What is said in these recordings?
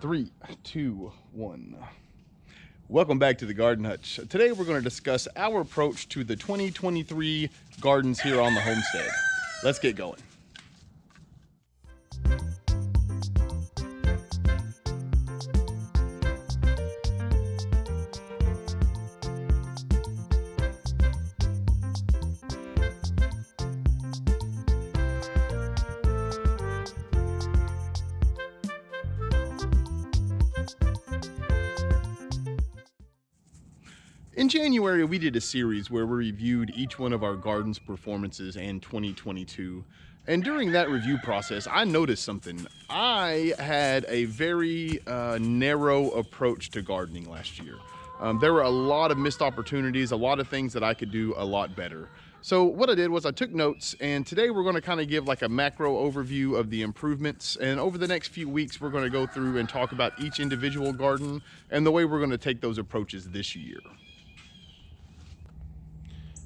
Three, two, one. Welcome back to the Garden Hutch. Today we're going to discuss our approach to the 2023 gardens here on the homestead. Let's get going. In January, we did a series where we reviewed each one of our gardens' performances in 2022. And during that review process, I noticed something. I had a very narrow approach to gardening last year. There were a lot of missed opportunities, a lot of things that I could do a lot better. So what I did was I took notes, and today we're going to kind of give like a macro overview of the improvements. And over the next few weeks, we're going to go through and talk about each individual garden and the way we're going to take those approaches this year.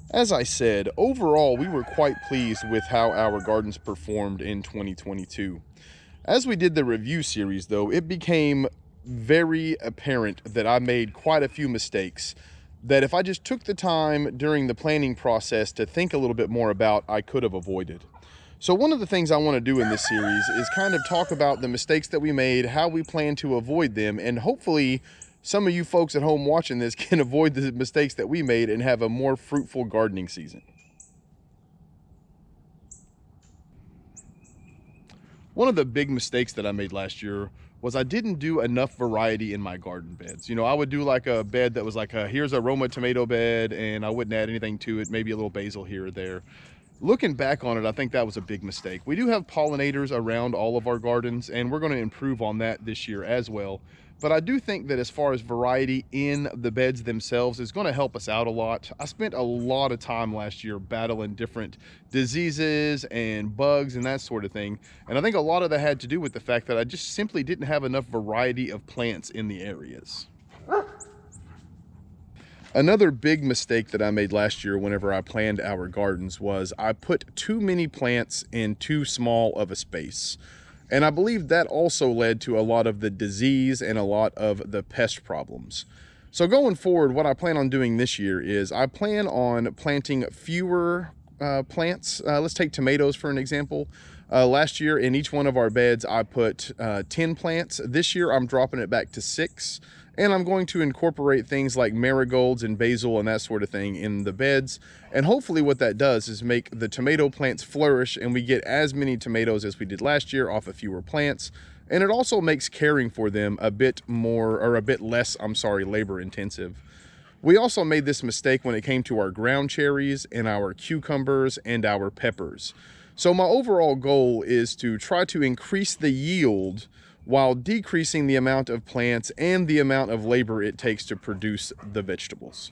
As I said, overall, we were quite pleased with how our gardens performed in 2022. As we did the review series, though, it became very apparent that I made quite a few mistakes that if I just took the time during the planning process to think a little bit more about, I could have avoided. So one of the things I want to do in this series is kind of talk about the mistakes that we made, how we plan to avoid them, and hopefully some of you folks at home watching this can avoid the mistakes that we made and have a more fruitful gardening season. One of the big mistakes that I made last year was I didn't do enough variety in my garden beds. You know, I would do like a bed that was like here's a Roma tomato bed, and I wouldn't add anything to it, maybe a little basil here or there. Looking back on it, I think that was a big mistake. We do have pollinators around all of our gardens, and we're going to improve on that this year as well. But I do think that as far as variety in the beds themselves is going to help us out a lot. I spent a lot of time last year battling different diseases and bugs and that sort of thing. And I think a lot of that had to do with the fact that I just simply didn't have enough variety of plants in the areas. Another big mistake that I made last year whenever I planned our gardens was I put too many plants in too small of a space. And I believe that also led to a lot of the disease and a lot of the pest problems. So going forward, what I plan on doing this year is I plan on planting fewer plants. Let's take tomatoes for an example. Last year in each one of our beds, I put 10 plants. This year, I'm dropping it back to 6. And I'm going to incorporate things like marigolds and basil and that sort of thing in the beds. And hopefully what that does is make the tomato plants flourish, and we get as many tomatoes as we did last year off of fewer plants. And it also makes caring for them a bit less labor intensive. We also made this mistake when it came to our ground cherries and our cucumbers and our peppers. So my overall goal is to try to increase the yield while decreasing the amount of plants and the amount of labor it takes to produce the vegetables.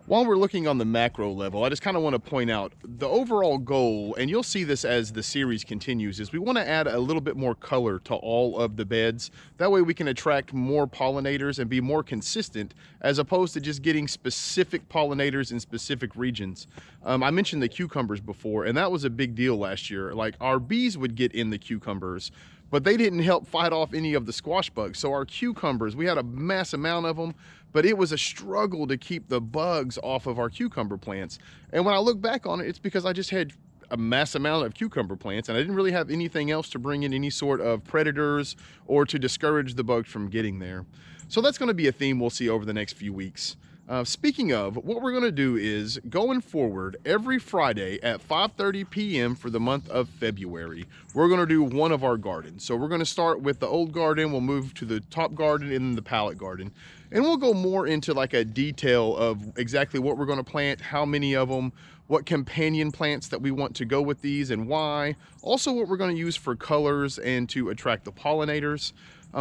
While we're looking on the macro level, I just kind of want to point out the overall goal, and you'll see this as the series continues, is we want to add a little bit more color to all of the beds. That way we can attract more pollinators and be more consistent as opposed to just getting specific pollinators in specific regions. I mentioned the cucumbers before, and that was a big deal last year. Like our bees would get in the cucumbers, but they didn't help fight off any of the squash bugs. So our cucumbers, we had a mass amount of them, but it was a struggle to keep the bugs off of our cucumber plants. And when I look back on it, it's because I just had a mass amount of cucumber plants and I didn't really have anything else to bring in any sort of predators or to discourage the bugs from getting there. So that's going to be a theme we'll see over the next few weeks. Speaking of, what we're going to do is, going forward, every Friday at 5:30 p.m. for the month of February, we're going to do one of our gardens. So we're going to start with the old garden, we'll move to the top garden and then the pallet garden. And we'll go more into like a detail of exactly what we're going to plant, how many of them, what companion plants that we want to go with these and why. Also what we're going to use for colors and to attract the pollinators.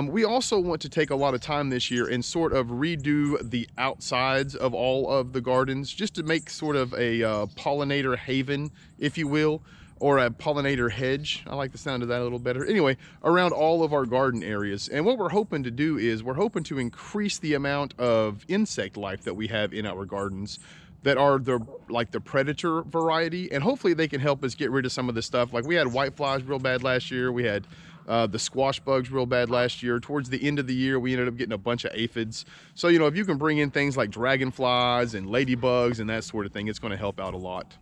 We also want to take a lot of time this year and sort of redo the outsides of all of the gardens just to make sort of a pollinator haven, if you will, or a pollinator hedge. I like the sound of that a little better. Anyway, around all of our garden areas. And what we're hoping to do is we're hoping to increase the amount of insect life that we have in our gardens that are the predator variety, and hopefully they can help us get rid of some of the stuff. Like we had whiteflies real bad last year. We had The squash bugs real bad last year. Towards the end of the year, we ended up getting a bunch of aphids. So, you know, if you can bring in things like dragonflies and ladybugs and that sort of thing, it's going to help out a lot.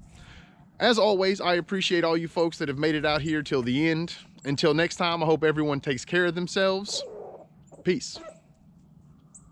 As always, I appreciate all you folks that have made it out here till the end. Until next time, I hope everyone takes care of themselves. Peace.